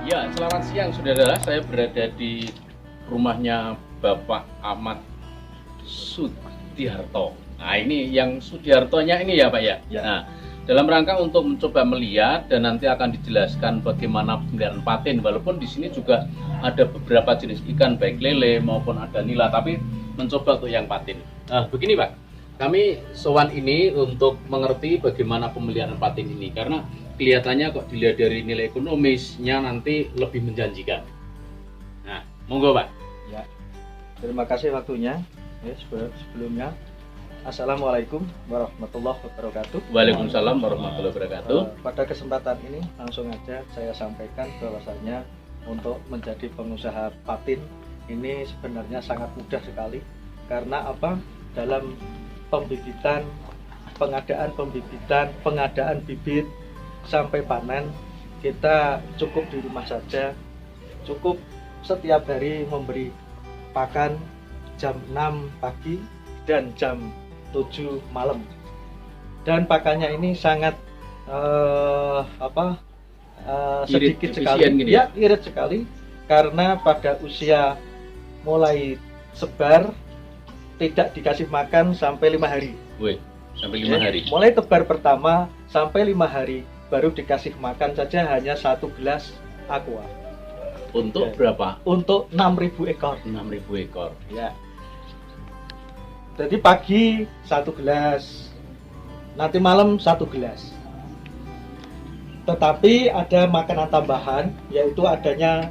Ya, selamat siang saudara. Saya berada di rumahnya Bapak Ahmad Sudiharto. Nah, ini yang Sudihartonya ini ya Pak ya? Ya. Nah, dalam rangka untuk mencoba melihat dan nanti akan dijelaskan bagaimana pemeliharaan patin. Walaupun di sini juga ada beberapa jenis ikan, baik lele maupun ada nila, tapi mencoba untuk yang patin. Nah, begini Pak, kami sowan ini untuk mengerti bagaimana pemeliharaan patin ini, karena kelihatannya kok dilihat dari nilai ekonomisnya nanti lebih menjanjikan. Nah, monggo Pak. Ya, terima kasih waktunya. Ya, sebelumnya, Assalamualaikum warahmatullahi wabarakatuh. Waalaikumsalam warahmatullahi wabarakatuh. Pada kesempatan ini langsung aja saya sampaikan bahwasanya untuk menjadi pengusaha patin ini sebenarnya sangat mudah sekali. Karena apa? Dalam pembibitan, pengadaan bibit sampai panen, kita cukup di rumah saja, cukup setiap hari memberi pakan jam 6 pagi dan jam 7 malam. Dan pakannya ini sangat sedikit sekali, ya? Irit sekali, karena pada usia mulai sebar tidak dikasih makan sampai 5 hari. Wih, sampai 5 hari. Mulai tebar pertama sampai 5 hari baru dikasih makan saja hanya 1 gelas aqua. Untuk berapa? Untuk 6.000 ekor. 6.000 ekor. Ya. Jadi pagi 1 gelas, nanti malam 1 gelas. Tetapi ada makanan tambahan, yaitu adanya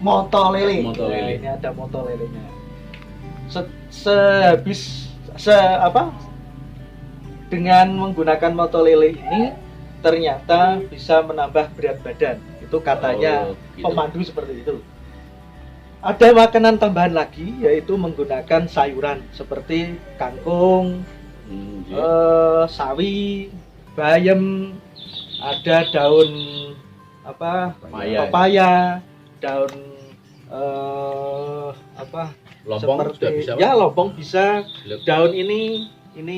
moto lele. Moto lele. Ini ada moto lelenya. Dengan menggunakan moto lele ini ternyata bisa menambah berat badan. Itu katanya gitu. pemandu seperti itu. Ada makanan tambahan lagi, yaitu menggunakan sayuran seperti kangkung, sawi, bayam, ada daun pepaya, daun lompong seperti, sudah bisa. Ya, lompong bisa. Daun ini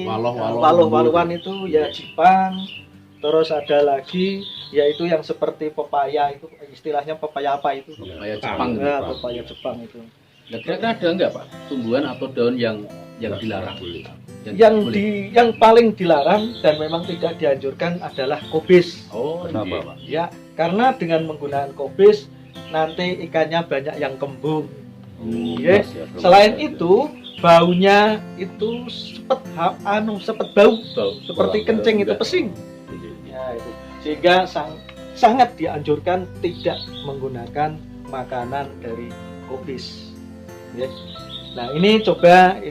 waluh-waluhan itu ya jipang. Terus ada lagi yaitu yang seperti pepaya, itu istilahnya pepaya apa itu? Pepaya Jepang. Ya, pepaya Jepang itu. Nah, kira-kira ada enggak Pak tumbuhan atau daun yang dilarang? Yang paling dilarang dan memang tidak dianjurkan adalah kobis. Oh, kenapa Pak? Ya, karena dengan menggunakan kobis nanti ikannya banyak yang kembung. Yes. Selain itu, baunya itu sepet bau seperti kencing, itu pesing. Ya, itu. Sehingga sangat dianjurkan tidak menggunakan makanan dari kobis. Yes. Nah, ini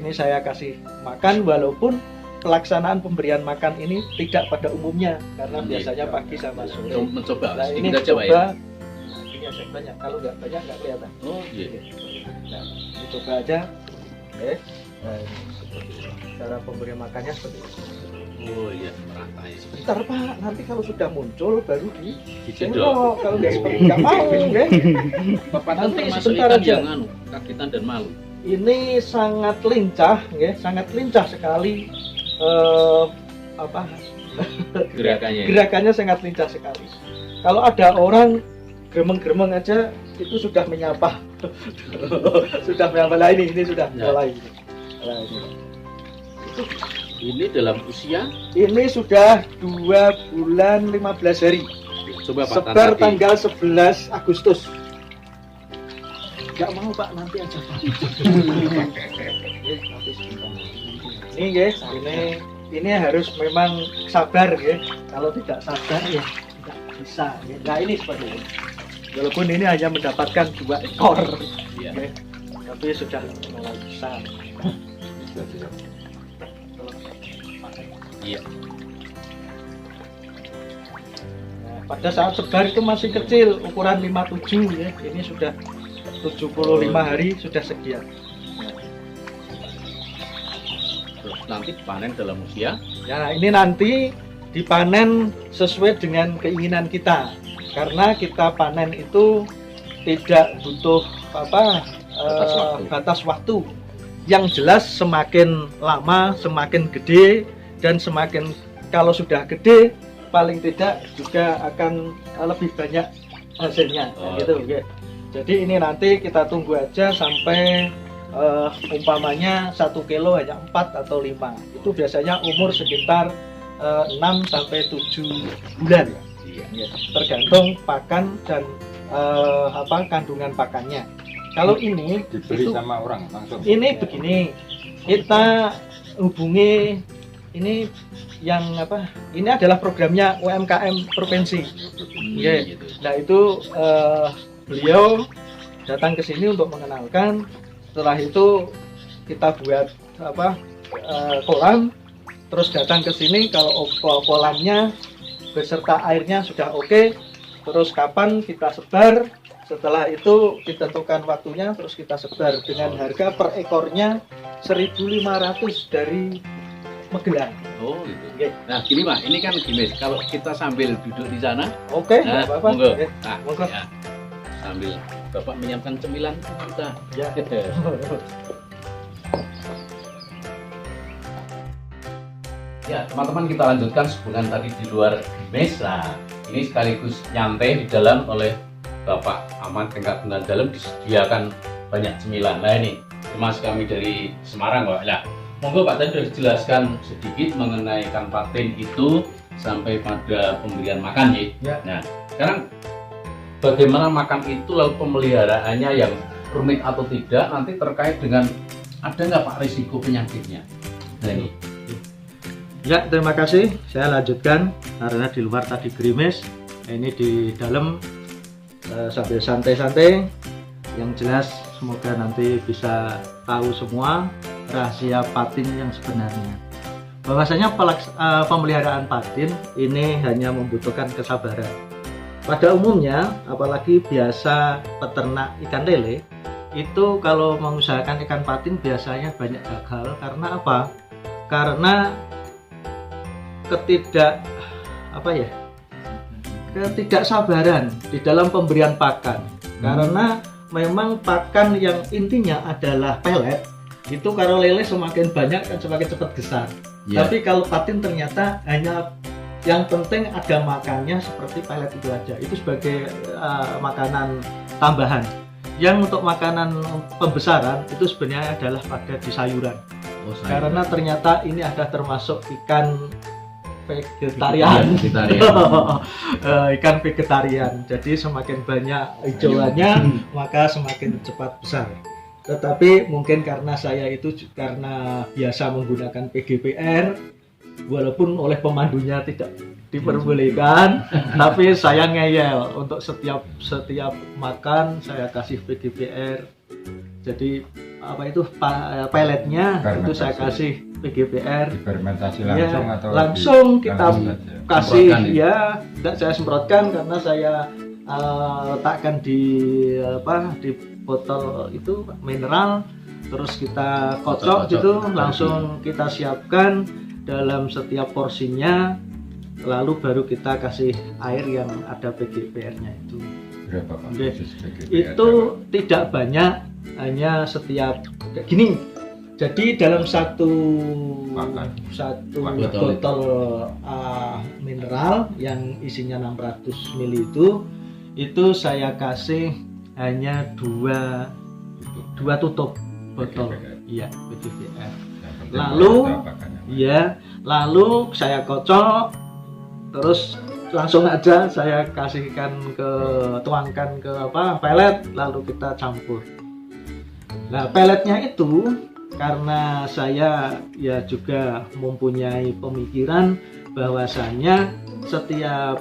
saya kasih makan, walaupun pelaksanaan pemberian makan ini tidak pada umumnya karena biasanya pagi sama sore. Mencoba Nah, ini sedikit aja Pak coba, ya. ini ada banyak, kalau nggak banyak nggak kelihatan. Oh iya. Nah, ini coba aja. Oke. Nah, ini seperti ini. Cara pemberian makannya seperti ini. Oh iya, merata ya. Sebentar Pak, nanti kalau sudah muncul baru Dijedok. kalau nggak seperti nggak mau, ya. Bapak Nanti termasuk sebentar ikan aja. yang kakitan dan malu. Ini sangat lincah, ya, sangat lincah sekali. Gerakannya sangat lincah sekali. Kalau ada orang gremeng-gremeng aja itu sudah menyapa. Sudah menyapa. Lah ini sudah mulai. Nah, Ini dalam usia? Ini sudah 2 bulan 15 hari. Coba Pak, Sebar tanggal 11 Agustus. Gak mau Pak, nanti aja Pak. Ini guys, ini harus memang sabar ya. Kalau tidak sabar ya tidak bisa. Ya. Nah ini seperti ini. Walaupun ini hanya mendapatkan 2 ekor, ya. Tapi sudah mulai besar. Iya. Nah, pada saat sebar itu masih kecil, ukuran 57 ya. Ini sudah 75 hari sudah sekian. Terus nanti panen dalam usia? Ya, ini nanti dipanen sesuai dengan keinginan kita. Karena kita panen itu tidak butuh batas waktu. Yang jelas semakin lama semakin gede, dan semakin kalau sudah gede paling tidak juga akan lebih banyak hasilnya Oh, gitu. gitu. Oke. Jadi ini nanti kita tunggu aja sampai umpamanya 1 kilo hanya 4 atau 5. Itu biasanya umur sekitar 6 sampai 7 bulan. Iya. Ya, tergantung pakan dan kandungan pakannya. Kalau ini Dibeli itu, sama orang langsung. ini begini, kita hubungi ini yang apa? Ini adalah programnya UMKM provinsi. Iya. Gitu. Nah itu beliau datang ke sini untuk mengenalkan. Setelah itu kita buat kolam, terus datang ke sini kalau kolamnya beserta airnya sudah oke, terus kapan kita sebar. Setelah itu ditentukan waktunya, terus kita sebar dengan harga per ekornya 1.500 dari Magelang. Oh gitu. Oke. Nah gini Pak, ini kan gini, kalau kita sambil duduk di sana, Oke, nah, nggak apa-apa. monggo. Oke. Nah, Monggo. ya. Sambil Bapak menyiapkan cemilan kita. Ya. Ya, teman-teman kita lanjutkan sebelum tadi di luar Gimes. Nah, ini sekaligus nyantai di dalam oleh Bapak Ahmad Tingkat Benar Dalam disediakan banyak cemilan. Nah ini, Mas kami dari Semarang Pak. Nah, monggo Pak tadi sudah dijelaskan sedikit mengenai ikan patin itu sampai pada pemberian makan ya. Ya. Nah, sekarang bagaimana makan itu lalu pemeliharaannya yang rumit atau tidak nanti terkait dengan ada nggak Pak risiko penyakitnya? Nah ini. Ya, terima kasih. Saya lanjutkan karena di luar tadi gerimis, ini di dalam sambil santai-santai. Yang jelas semoga nanti bisa tahu semua rahasia patin yang sebenarnya. Bahwasanya pemeliharaan patin ini hanya membutuhkan kesabaran. Pada umumnya, apalagi biasa peternak ikan lele, itu kalau mengusahakan ikan patin biasanya banyak gagal. Karena apa? Karena ketidaksabaran di dalam pemberian pakan. Karena memang pakan yang intinya adalah pelet, itu kalau lele semakin banyak kan semakin cepat besar. Ya. Tapi kalau patin ternyata hanya yang penting ada makannya seperti pelet itu aja. Itu sebagai makanan tambahan. Yang untuk makanan pembesaran itu sebenarnya adalah pada di sayuran. Karena ternyata ini ada termasuk ikan vegetarian. Ikan vegetarian. Jadi semakin banyak hijauannya maka semakin cepat besar. Tetapi mungkin karena saya itu karena biasa menggunakan PGPR, walaupun oleh pemandunya tidak diperbolehkan, tapi saya ngeyel untuk setiap makan saya kasih PGPR. Jadi peletnya itu saya kasih PGPR. Difermentasi langsung Ya, atau langsung kita saja? kasih Semprotkan ya, tidak saya semprotkan karena saya letakkan di botol itu mineral, terus kita kocok gitu, langsung kita siapkan dalam setiap porsinya, lalu baru kita kasih air yang ada PGPR-nya itu. Berapa Pak? Oke. Khusus PGPR? Itu tidak banyak, hanya setiap kayak gini. Jadi dalam satu botol mineral yang isinya 600 ml itu saya kasih hanya dua tutup botol. Iya, PGPR. Lalu saya kocok, terus langsung aja saya tuangkan ke pelet, lalu kita campur. Nah, peletnya itu karena saya ya juga mempunyai pemikiran bahwasanya setiap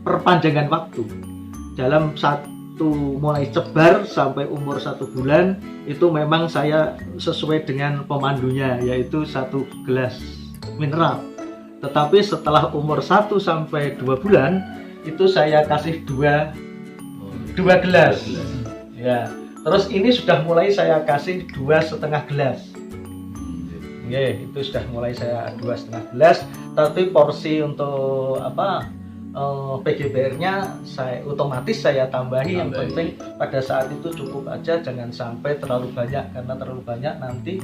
perpanjangan waktu dalam mulai cebar sampai umur 1 bulan itu memang saya sesuai dengan pemandunya, yaitu 1 gelas mineral. Tetapi setelah umur 1 sampai 2 bulan itu saya kasih 2 gelas. Ya. Terus ini sudah mulai saya kasih 2,5 gelas. Itu sudah mulai saya 2,5 gelas. Tapi porsi untuk PGPR-nya otomatis saya tambahi. Yang penting pada saat itu cukup aja, jangan sampai terlalu banyak, karena terlalu banyak nanti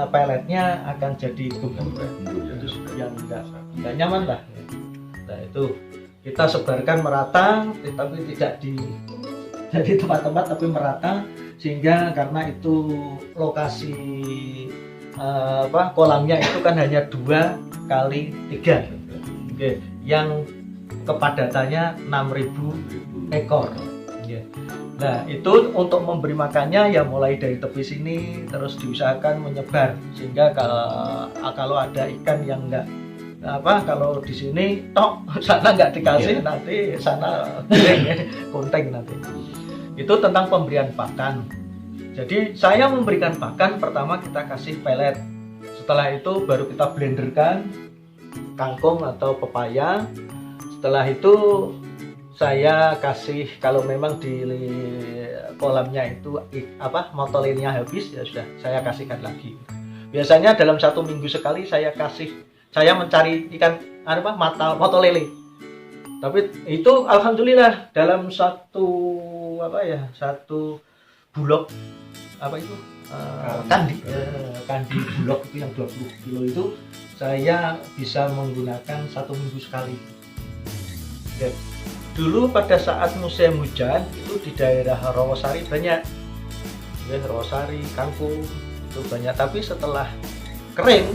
peletnya akan jadi gembur. Itu yang enggak nyaman lah. Nah itu kita sebarkan merata, tapi tidak di jadi tempat-tempat tapi merata, sehingga karena itu lokasi kolamnya itu kan hanya 2 kali 3, oke, yang kepadatannya 6.000 ekor. Nah itu untuk memberi makannya ya mulai dari tepi sini terus diusahakan menyebar, sehingga kalau ada ikan yang enggak kalau di sini sana nggak dikasih, nanti sana konteng nanti. Itu tentang pemberian pakan. Jadi saya memberikan pakan, pertama kita kasih pelet, setelah itu baru kita blenderkan kangkung atau pepaya. Setelah itu saya kasih, kalau memang di kolamnya itu motolinnya habis, ya sudah saya kasihkan lagi. Biasanya dalam 1 minggu sekali saya mencari ikan motolele. Tapi itu alhamdulillah dalam satu bulog kandi bulog itu yang 20 kilo itu saya bisa menggunakan 1 minggu sekali. Ya. Dulu pada saat musim hujan itu di daerah Rawasari banyak, ya, Rawasari, kangkung itu banyak. Tapi setelah kering,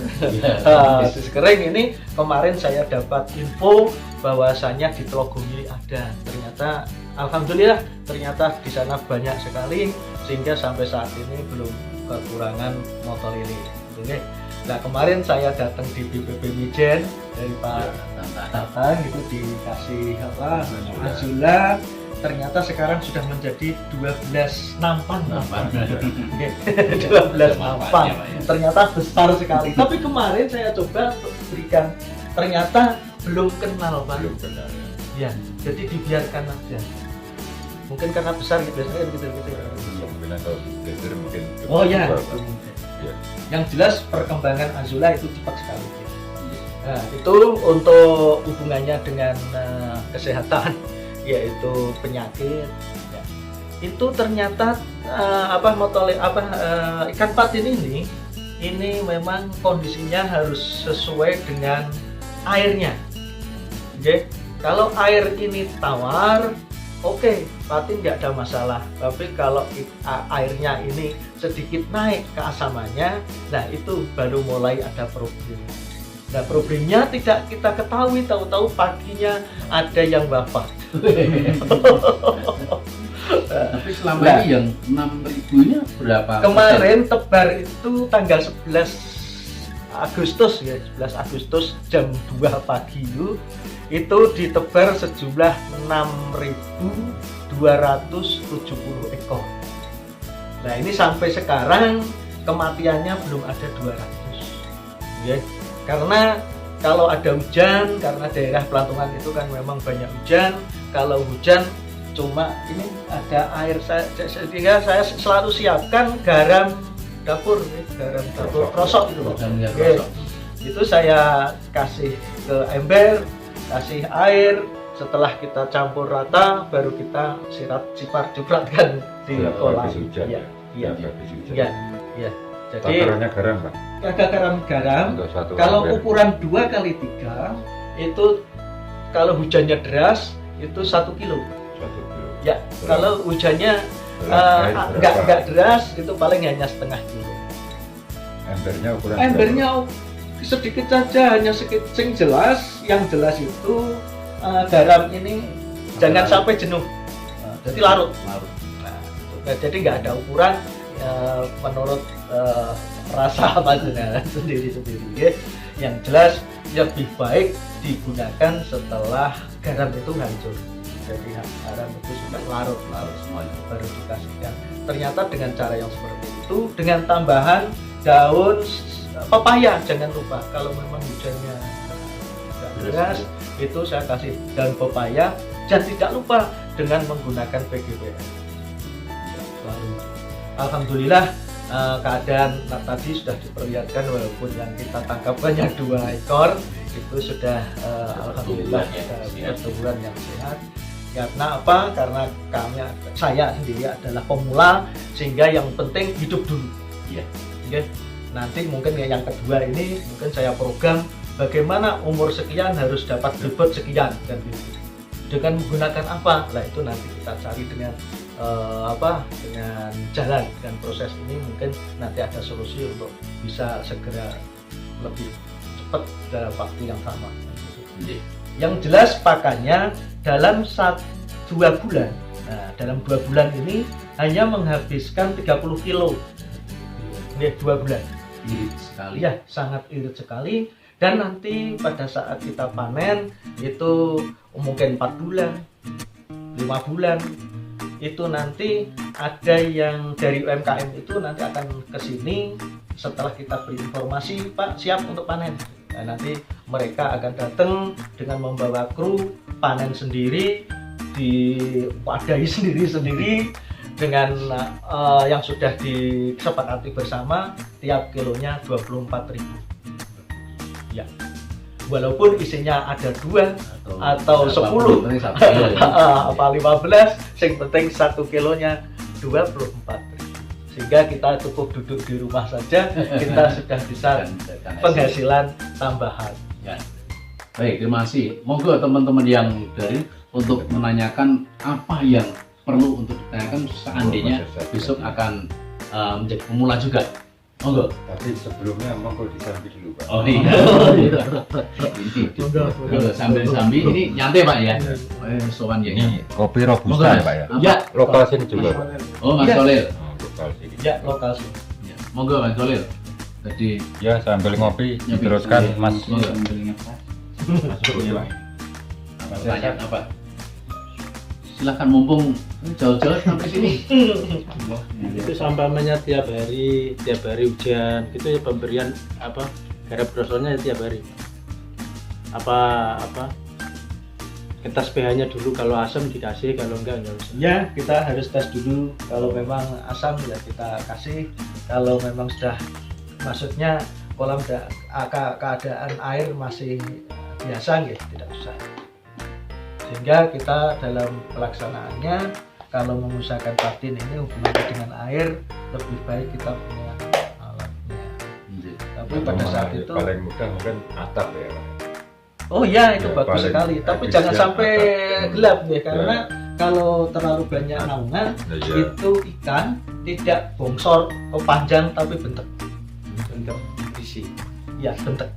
kering ini kemarin saya dapat info bahwasanya di Telogomili ada. Ternyata alhamdulillah ternyata di sana banyak sekali, sehingga sampai saat ini belum kekurangan motolele. Oke. Nah kemarin saya datang di BPP Mijen dari Pak Tatang itu dikasih azula, ternyata sekarang sudah menjadi 12 nampan. 12 nampan. Ternyata besar sekali. Tapi kemarin saya coba untuk berikan, ternyata belum kenal Pak. Ya, jadi dibiarkan aja. Mungkin karena besar gitu, biasanya gitu. Oh ya. Yang jelas perkembangan azula itu cepat sekali. Nah, itu untuk hubungannya dengan kesehatan, yaitu penyakit. Ya. Itu ternyata ikan patin ini memang kondisinya harus sesuai dengan airnya. Oke, kalau air ini tawar, oke, patin nggak ada masalah. Tapi kalau airnya ini sedikit naik keasamannya, nah itu baru mulai ada problem. Nah problemnya tidak kita ketahui, tahu-tahu paginya ada yang wafat. Tapi selama ini yang 6.000 ini berapa? Kemarin tebar itu tanggal 11 Agustus ya, 11 Agustus jam 2 pagi itu ditebar sejumlah 6.270 ekor. Nah ini sampai sekarang kematiannya belum ada 200 ya. Karena kalau ada hujan, karena daerah pelantungan itu kan memang banyak hujan. Kalau hujan cuma ini ada air, sehingga saya selalu siapkan garam dapur, garam dapur krosok itu loh. Itu saya kasih ke ember, kasih air. Setelah kita campur rata, baru kita ciprat-cipratkan di kolam. Iya. Jadi takarannya garam, Pak? Agak garam. Kalau ukuran 2 kali 3 itu kalau hujannya deras itu 1 kilo. 1 kilo. Ya, kalau hujannya enggak deras itu paling hanya setengah kilo. Embernya ukuran Sedikit saja, hanya sedikit. Yang jelas itu garam ini jangan sampai jenuh. Jadi larut. Nah, jadi nggak ada ukuran menurut rasa sendiri. Ya. Yang jelas lebih baik digunakan setelah garam itu hancur. Jadi garam itu sudah larut semuanya baru dikasihkan. Ternyata dengan cara yang seperti itu, dengan tambahan daun pepaya, jangan lupa kalau memang hujannya deras itu saya kasih daun pepaya, dan tidak lupa dengan menggunakan PGBN. Lalu alhamdulillah keadaan tadi sudah diperlihatkan, walaupun yang kita tangkap hanya 2 ekor itu sudah alhamdulillah pertumbuhan yang sehat. Karena apa? Karena saya sendiri adalah pemula, sehingga yang penting hidup dulu. Iya. Okay. Nanti mungkin yang kedua ini mungkin saya program bagaimana umur sekian harus dapat bobot sekian kan gitu. Dengan menggunakan apa? Nah itu nanti kita cari dengan dengan jalan, dengan proses ini mungkin nanti ada solusi untuk bisa segera lebih cepat dalam waktu yang sama. Yang jelas pakannya dalam 2 bulan. Nah, dalam 2 bulan ini hanya menghabiskan 30 kilo. Ini 2 bulan. Irit sekali. Ya, sangat irit sekali. Dan nanti pada saat kita panen itu mungkin 4 bulan, 5 bulan. Itu nanti ada yang dari UMKM itu nanti akan ke sini setelah kita beri informasi, Pak siap untuk panen. Nah, nanti mereka akan datang dengan membawa kru panen sendiri, diwadahi sendiri dengan yang sudah disepakati bersama, tiap kilonya 24.000. Ya. Walaupun isinya ada 2 atau 10 apa 15, yang penting 1 kilonya 24.000. Sehingga kita cukup duduk di rumah saja, kita sudah bisa penghasilan tambahan. Ya. Baik, terima kasih. Monggo teman-teman yang dari untuk menanyakan apa yang perlu untuk ditanyakan seandainya besok akan menjadi pemula juga. Monggo. Tapi sebelumnya monggo disambi dulu Pak. Oh iya. Monggo sambil ini nyantai Pak ya. Sowan ya. Ini kopi robusta ya Pak ya. Ya, Lokal sini juga Pak. Oh Mas Solil. Lokal sini. ya lokal sih. Ya. Monggo Mas Solil. Jadi Ya sambil ngopi diteruskan Mas. Monggo Masuknya Pak. Pertanyaan apa? Silahkan mumpung jauh-jauh sampai sini. Itu sampahnya tiap hari hujan gitu ya, pemberian garap grosonnya tiap hari kita pH-nya dulu, kalau asam dikasih, kalau enggak usah. Ya, kita harus tes dulu. Kalau memang asam ya kita kasih. Kalau memang sudah, maksudnya kolam keadaan air masih biasa ya tidak usah. Sehingga kita dalam pelaksanaannya kalau mengusahakan patin ini hubungannya dengan air, lebih baik kita punya alatnya. Tapi pada saat itu paling mudah mungkin atap ya Pak. oh ya itu Ya, bagus paling sekali. Tapi efisien jangan sampai atap. gelap ya, karena kalau terlalu banyak naungan Ya. itu ikan tidak bongsor atau panjang tapi bentek. Isi. Ya bentek.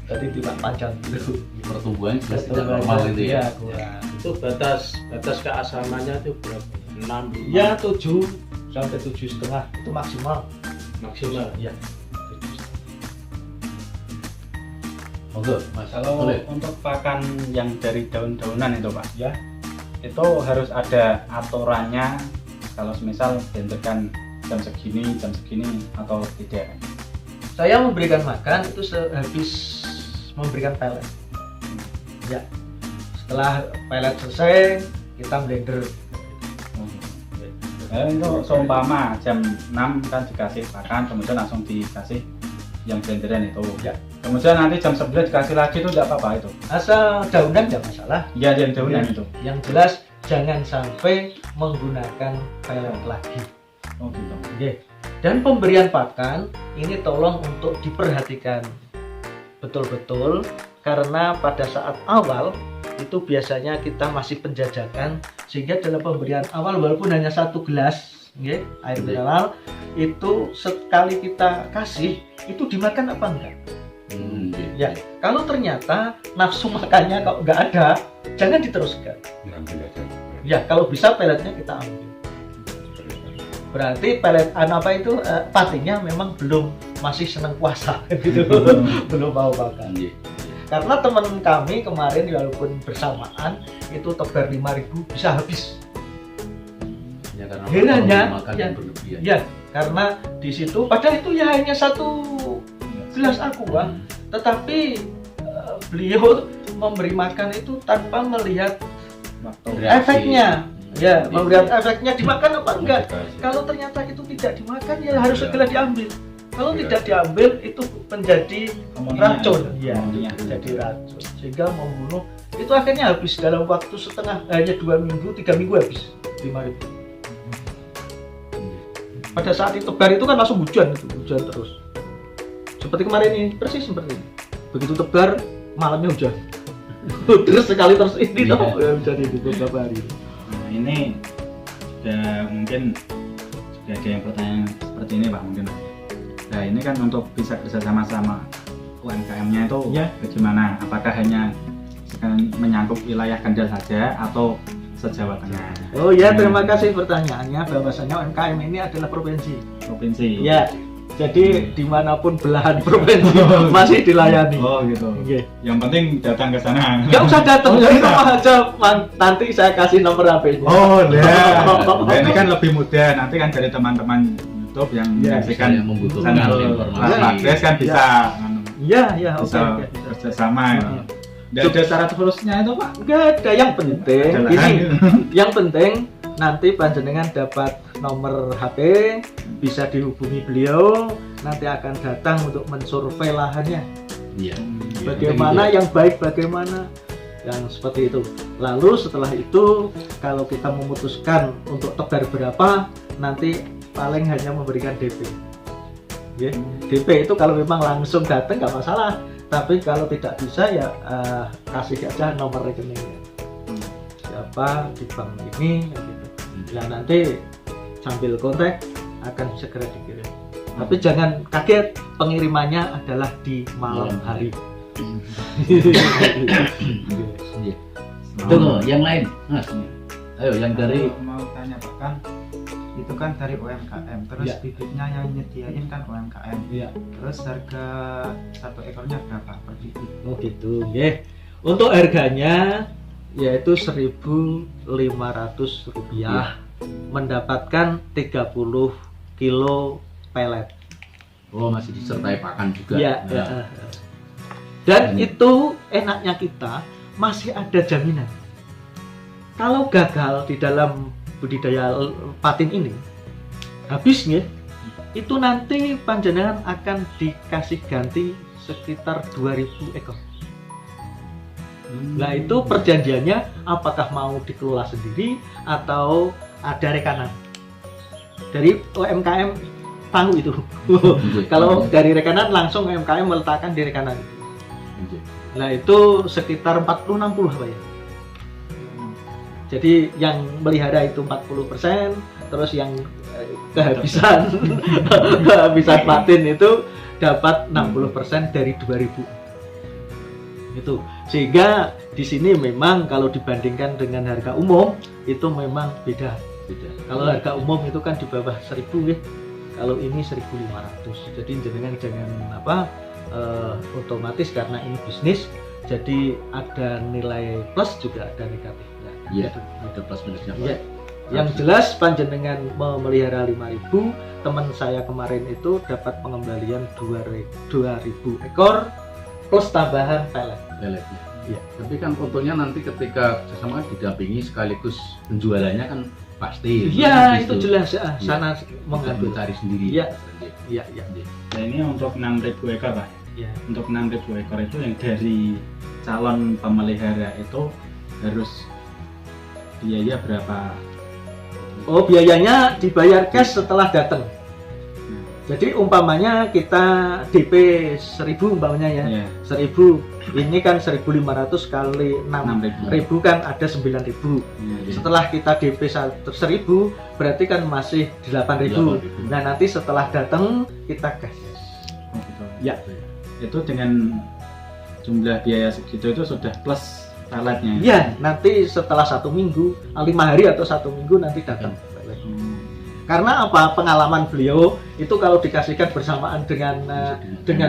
Tadi tidak panjang gitu. Pertumbuhan sudah tidak normal itu ya. kurang. Itu batas keasamannya itu berapa? 6, 5 Ya 7 sampai 7,5 itu maksimal. maksimal. Ya. Monggo Mas Kalau Solil. untuk pakan yang dari daun-daunan itu Pak, Ya. itu harus ada aturannya. Kalau semisal ditentukan jam segini atau tidak. Saya memberikan makan itu habis memberikan pelet. Ya. Setelah pelet selesai, kita blender. Itu seumpama jam 6 kan dikasih pakan, kemudian langsung dikasih yang blenderan itu. Ya. Kemudian nanti jam 11 dikasih lagi itu tidak apa-apa itu. Asal daunan tidak masalah. Ya yang daunan Ya. itu. Yang jelas jangan sampai menggunakan pelet lagi. Oh gitu. Oke. Dan pemberian pakan ini tolong untuk diperhatikan betul-betul, karena pada saat awal itu biasanya kita masih penjajakan, sehingga dalam pemberian awal walaupun hanya 1 gelas air mineral itu sekali kita kasih itu dimakan apa enggak. Ya, kalau ternyata nafsu makannya kalau nggak ada, jangan diteruskan. Ambil aja. Ya, kalau bisa peletnya kita ambil. Berarti pelet patinnya memang masih senang puasa gitu. Belum mau makan. Karena teman kami kemarin walaupun bersamaan itu tebar 5.000 bisa habis. Ya, karena Herannya, makan ya. yang berlebihan. Ya, karena di situ padahal itu ya hanya 1 gelas aqua, tetapi beliau memberi makan itu tanpa melihat Reaksi. efeknya. Ya, melihat efeknya dimakan apa enggak. Dikasih. Kalau ternyata itu tidak dimakan ya harus Ya. segera diambil. Kalau Ya. tidak diambil itu menjadi Amoninya. racun. Ya, Amoninya. jadi racun sehingga membunuh. Itu akhirnya habis dalam waktu hanya 2 minggu, 3 minggu habis 5.000. Pada saat itu tebar itu kan langsung hujan terus. Seperti kemarin ini, persis seperti ini. Begitu tebar, malamnya hujan. Terus sekali terus ini Iya. toh ya bisa di beberapa hari. Nah, ini mungkin sudah ada yang pertanyaan seperti ini Pak mungkin. Nah ini kan untuk bisa bersama-sama UMKM-nya itu Ya. bagaimana? Apakah hanya menyangkut wilayah Kendal saja atau se-Jawa Tengah? Oh ya, terima kasih pertanyaannya. Bahwasanya UMKM ini adalah provinsi. Provinsi. Ya, jadi dimanapun belahan provinsi masih dilayani. Oh gitu. Oke. Yang penting datang ke sana. Nggak usah datang dari rumah aja, nanti saya kasih nomor HP-nya. Oh ya. Nah, ini kan lebih mudah. Nanti kan dari teman-teman YouTube yang Ya, menyaksikan yang membutuhkan channel informasi. Pak Kades kan bisa Iya, iya, oke. bisa oke. kerjasama. Tidak ada syarat khususnya itu Pak. Nggak ada, yang penting Ada ini, lahan. yang penting nanti panjenengan dapat nomor HP, bisa dihubungi beliau, nanti akan datang untuk mensurvei lahannya. Iya. Bagaimana yang baik, bagaimana yang seperti itu. Lalu setelah itu kalau kita memutuskan untuk tebar berapa, nanti paling hanya memberikan DP. Ya, DP itu kalau memang langsung datang nggak masalah, tapi kalau tidak bisa ya kasih aja nomor rekeningnya. Siapa di bank ini, gitu. Nah nanti sambil kontak akan segera dikirim. Tapi jangan kaget, pengirimannya adalah di malam hari. Iya. Tuh, yang lain, Mas. Ayo, yang dari mau tanya Pak, kan itu kan dari UMKM, terus Ya. bibitnya yang nyediain kan UMKM. Iya. Terus harga satu ekornya berapa per bibit? Oh gitu, nggih. Untuk harganya yaitu Rp1.500 mendapatkan 30 kilo pelet. oh masih disertai pakan juga. Iya, Nah, ya. Dan itu enaknya kita masih ada jaminan. Kalau gagal di dalam budidaya patin ini, habisnya itu nanti panjenengan akan dikasih ganti sekitar 2.000 ekor. Nah itu perjanjiannya apakah mau dikelola sendiri atau ada rekanan dari UMKM tahu itu. Kalau dari rekanan langsung UMKM meletakkan di rekanan. Nah itu sekitar 40-60 apa ya. Jadi yang melihara itu 40%, terus yang kehabisan kehabisan patin itu dapat 60% dari 2.000. Itu sehingga di sini memang kalau dibandingkan dengan harga umum itu memang beda. Kalau harga umum itu kan di bawah 1.000 ya. Kalau ini 1.500. Jadi jangan otomatis karena ini bisnis jadi ada nilai plus juga ada negatifnya. Iya, ada plus minusnya. Iya. Yang jelas panjenengan memelihara 5.000, teman saya kemarin itu dapat pengembalian 2.000 ekor plus tambahan pelet. Peletnya. Iya. Tapi kan untungnya nanti ketika kerjasama didampingi sekaligus penjualannya kan pasti. Iya, Gitu. itu jelas ya. Iya. Sana Bukan mengambil. mencari sendiri. Iya. Iya, iya. Nah, ini untuk 6.000 ekor Pak. Iya. Untuk 6.000 ekor itu yang dari calon pemelihara itu harus biaya berapa? Oh, biayanya dibayar cash setelah datang. Jadi umpamanya kita DP 1.000 umpamanya ya. Ya, 1.000. Ini kan 1.500 kali 6.000 6.000. kan ada 9.000. Ya. Setelah kita DP 1.000 berarti kan masih 8.000. 8.000. Nah, nanti setelah datang kita cash. Oh, gitu. Ya. Itu dengan jumlah biaya segitu itu sudah plus peletnya. Iya, nanti setelah 1 minggu, 5 hari atau 1 minggu nanti datang. Karena apa? Pengalaman beliau itu kalau dikasihkan bersamaan dengan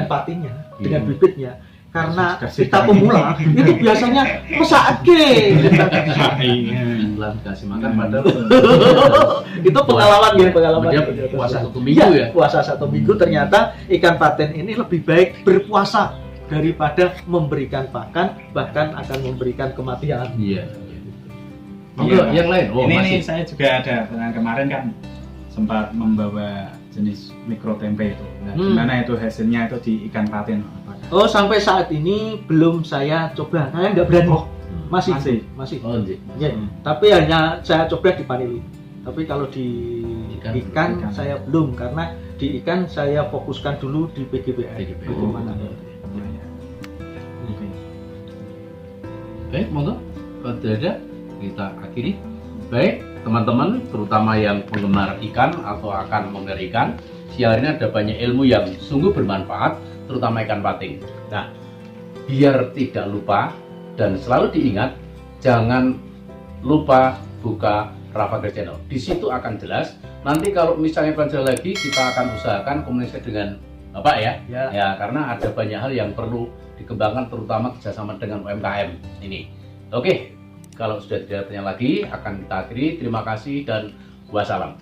patinnya, dengan bibitnya. Karena Kasih kita makan. pemula itu biasanya mesake. Pelan kasih makan padahal Itu pengalaman ya, pengalaman. dia puasa 1 minggu ya. Puasa 1 minggu ternyata ikan patin ini lebih baik berpuasa daripada memberikan pakan, bahkan akan memberikan kematian. Iya. Iya, Pak. Yang lain. Oh, ini masih. saya juga ada kemarin kan sempat membawa jenis mikro tempe itu. Nah, gimana itu hasilnya itu di ikan patin? Oh, sampai saat ini belum saya coba. Saya nggak berani. Masih. Oh, iya. Ya, tapi hanya saya coba di panili. Tapi kalau di Ikan, ikan saya belum, karena di ikan saya fokuskan dulu di PGBR. PGBR. Bagaimana? Oke. Baik, monggo. Kalau tidak ada, kita akhiri. Baik, teman-teman, terutama yang penggemar ikan atau akan memelihara ikan, siang ini ada banyak ilmu yang sungguh bermanfaat, terutama ikan pating. Nah, biar tidak lupa dan selalu diingat, jangan lupa buka Rafathar Channel. Di situ akan jelas. Nanti kalau misalnya pelajaran lagi, kita akan usahakan komunikasi dengan Bapak ya. Ya, karena ada banyak hal yang perlu dikembangkan, terutama kerjasama dengan UMKM ini. Oke, kalau sudah tidak ada lagi, akan kita akhiri. Terima kasih dan wassalam.